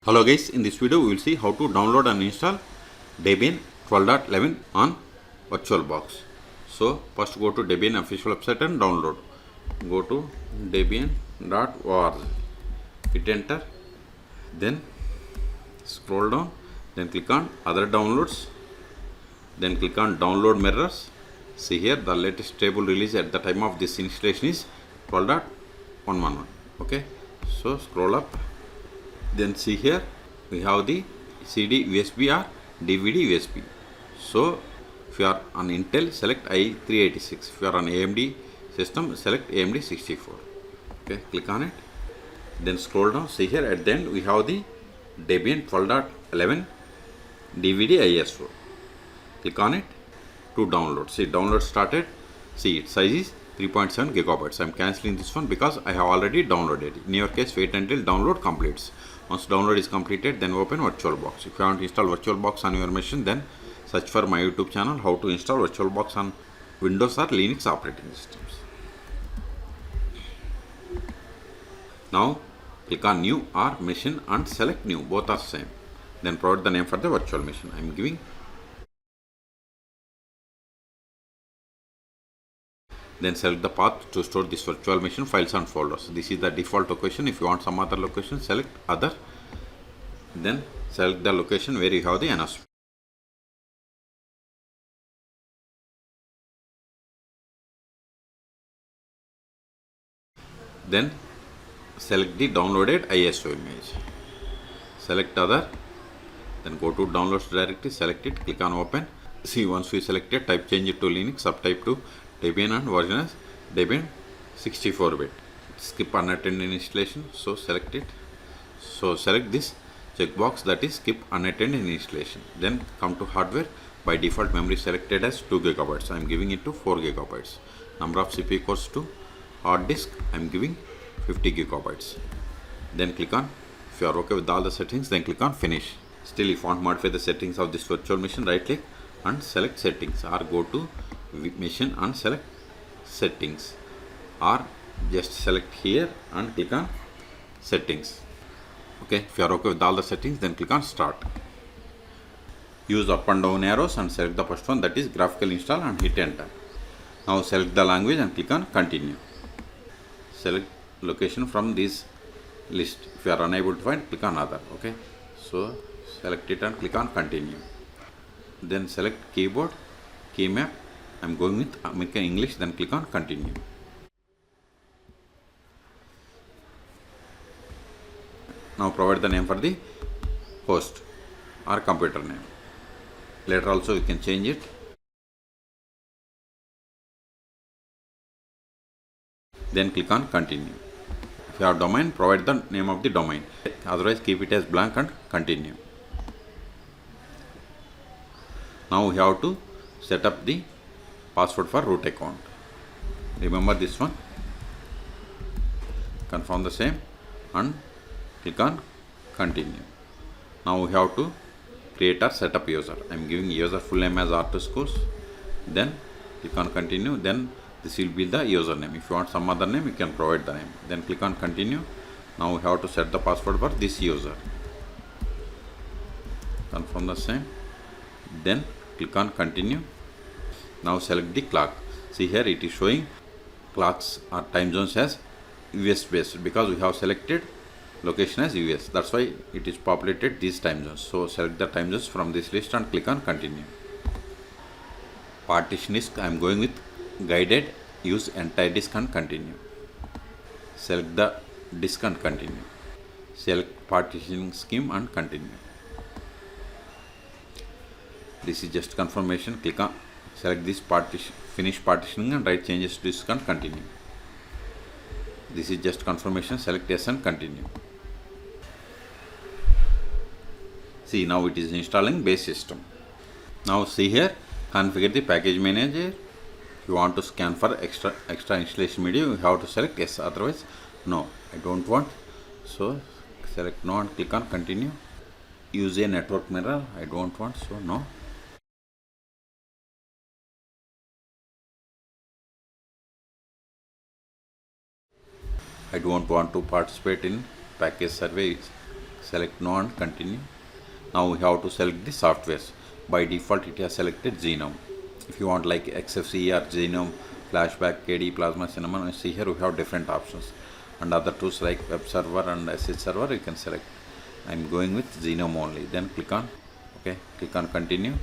Hello guys, in this video we will see how to download and install Debian 12.11 on VirtualBox. So first go to Debian official website and download. Go to debian.org, hit enter, then scroll down, then click on other downloads, then click on download mirrors. See here the latest stable release at the time of this installation is 12.111. Okay, so scroll up. Then see here we have the CD USB or DVD USB. So if you are on Intel, select i386. If you are on AMD system, select AMD 64. Okay, click on it. Then scroll down. See here at the end we have the Debian 12.11 DVD ISO. Click on it to download. See, download started. See, its size is 3.7 gigabytes. I am cancelling this one because I have already downloaded. In your case, wait until download completes. Once download is completed, then open VirtualBox. If you want to install VirtualBox on your machine, then search for my YouTube channel how to install VirtualBox on Windows or Linux operating systems. Now click on new or machine and select new. Both are same. Then provide the name for the virtual machine. I am giving. Then select the path to store this virtual machine files and folders. This is the default location. If you want some other location, select other. Then select the location where you have the NS. Then select the downloaded ISO image. Select other. Then go to downloads directory, select it, click on open. See, once we select it, type change it to Linux, subtype to Debian and version as Debian 64-bit. Skip unattended installation, so select it. So select this checkbox, that is skip unattended installation. Then come to hardware. By default memory selected as 2 gigabytes. I am giving it to 4 gigabytes. Number of CPU cores to hard disk, I am giving 50 gigabytes. Then click on, if you are okay with all the settings, then click on finish. Still, if you want to modify the settings of this virtual machine, right click and select settings, or go to machine and select settings, or just select here and click on settings. Okay, if you are okay with all the settings, then click on start. Use up and down arrows and select the first one, that is graphical install, and hit enter. Now select the language and click on continue. Select location from this list. If you are unable to find, click on other. Okay, so select it and click on continue. Then select keyboard, key map. I am going with American English, then click on continue. Now provide the name for the host or computer name. Later also you can change it. Then click on continue. If you have domain, provide the name of the domain. Otherwise keep it as blank and continue. Now we have to set up the password for root account. Remember this one. Confirm the same and click on continue. Now we have to create or set up user. I am giving user full name as R2 schools. Then click on continue. Then this will be the username. If you want some other name, you can provide the name. Then click on continue. Now we have to set the password for this user. Confirm the same. Then click on continue. Now select the clock. See here it is showing clocks or time zones as US based because we have selected location as US. That's why it is populated these time zones. So select the time zones from this list and click on continue. Partition disk, I am going with guided. Use entire disk and continue. Select the disk and continue. Select partitioning scheme and continue. This is just confirmation. Click on select this partition, finish partitioning and write changes to disk and continue. This is just confirmation. Select yes and continue. See, now it is installing base system. Now see here, configure the package manager. If you want to scan for extra installation media, you have to select yes, otherwise no, I don't want. So select no and click on continue. Use a network mirror, I don't want, so no. I don't want to participate in package survey. select no and continue. Now we have to select the softwares. By default it has selected Genome. If you want like XFCE or Genome, Flashback, KD, Plasma, Cinnamon, see here we have different options. And other tools like web server and SH server you can select. I am going with Genome only. Then click on continue.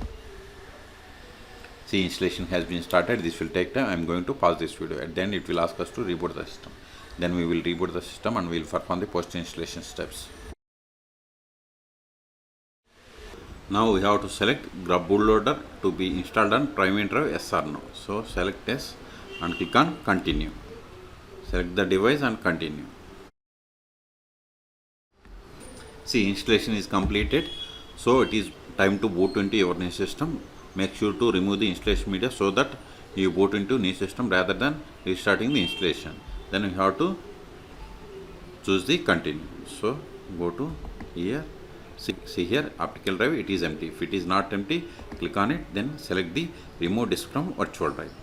See, installation has been started. This will take time. I am going to pause this video. At the end it will ask us to reboot the system. Then we will reboot the system and we will perform the post installation steps. Now we have to select grub bootloader to be installed on primary drive, yes or no. So select yes and click on continue. Select the device and continue. See, installation is completed. So it is time to boot into your new system. Make sure to remove the installation media so that you boot into new system rather than restarting the installation. Then you have to choose the continue. So go to here. See here, optical drive, it is empty. If it is not empty, click on it, then select the remove disk from virtual drive.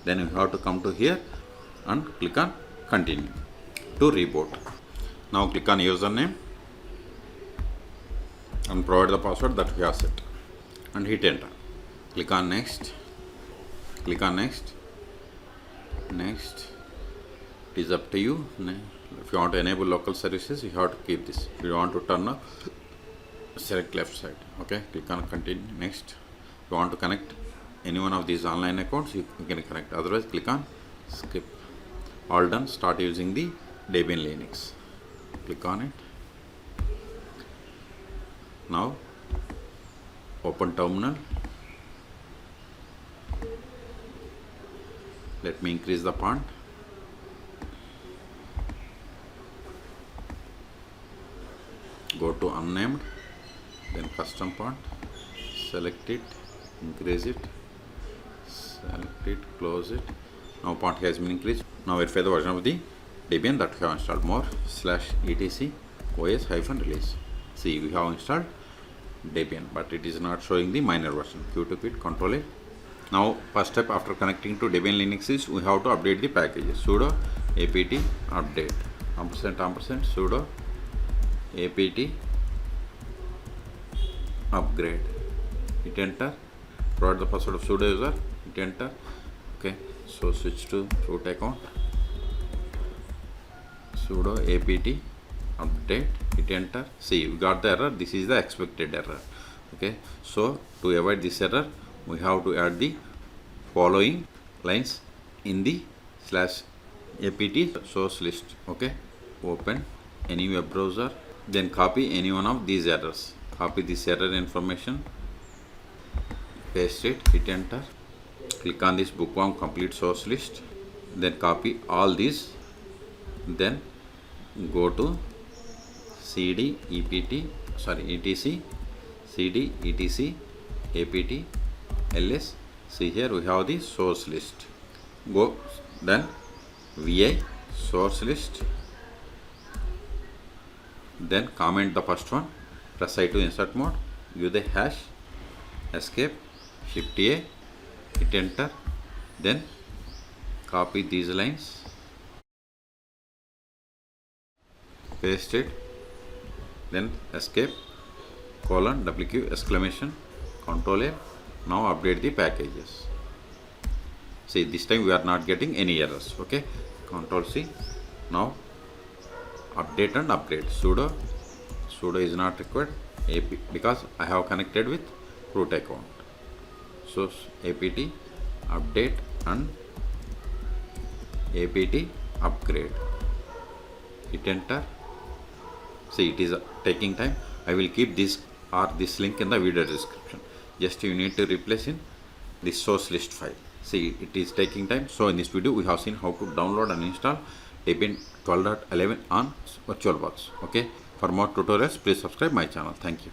Then you have to come to here and click on continue to reboot. Now click on username and provide the password that we have set and hit enter. Click on next. Click on next. Next. It is up to you. If you want to enable local services, you have to keep this. If you want to turn off, select left side. Okay, click on continue. Next. If you want to connect any one of these online accounts, you can connect. Otherwise, click on skip. All done. Start using the Debian Linux. Click on it. Now open terminal. Let me increase the font. Go to unnamed, then custom font, select it, increase it, select it, close it. Now font has been increased. Now verify the version of the Debian that we have installed. More /etc os-release. See, we have installed Debian, but it is not showing the minor version. Q to quit, Control A. Now first step after connecting to Debian Linux is we have to update the packages. Sudo apt update && sudo apt upgrade. Hit enter. Provide the password of sudo user. Hit enter. Okay, so switch to root account. Sudo apt update. Hit enter. See, we got the error. This is the expected error. Okay, so to avoid this error, we have to add the following lines in the /apt source list. Okay, open any web browser, then copy any one of these errors. Copy this error information, paste it, hit enter. Click on this bookworm complete source list, then copy all these, then go to etc cd etc apt ls. See here we have the source list. Go then vi source list, then comment the first one, press I to insert mode, give the hash, escape, shift A, hit enter, then copy these lines, paste it, then escape, colon, WQ, exclamation, Control A. Now update the packages. See, this time we are not getting any errors. Okay, Control C. Now update and upgrade. Sudo is not required because I have connected with root account. So apt update and apt upgrade. Hit enter. See, it is taking time. I will keep this link in the video description. Just you need to replace in this source list file. See, it is taking time. So in this video we have seen how to download and install Debian 12.11 on VirtualBox. Okay, for more tutorials please subscribe my channel. Thank you.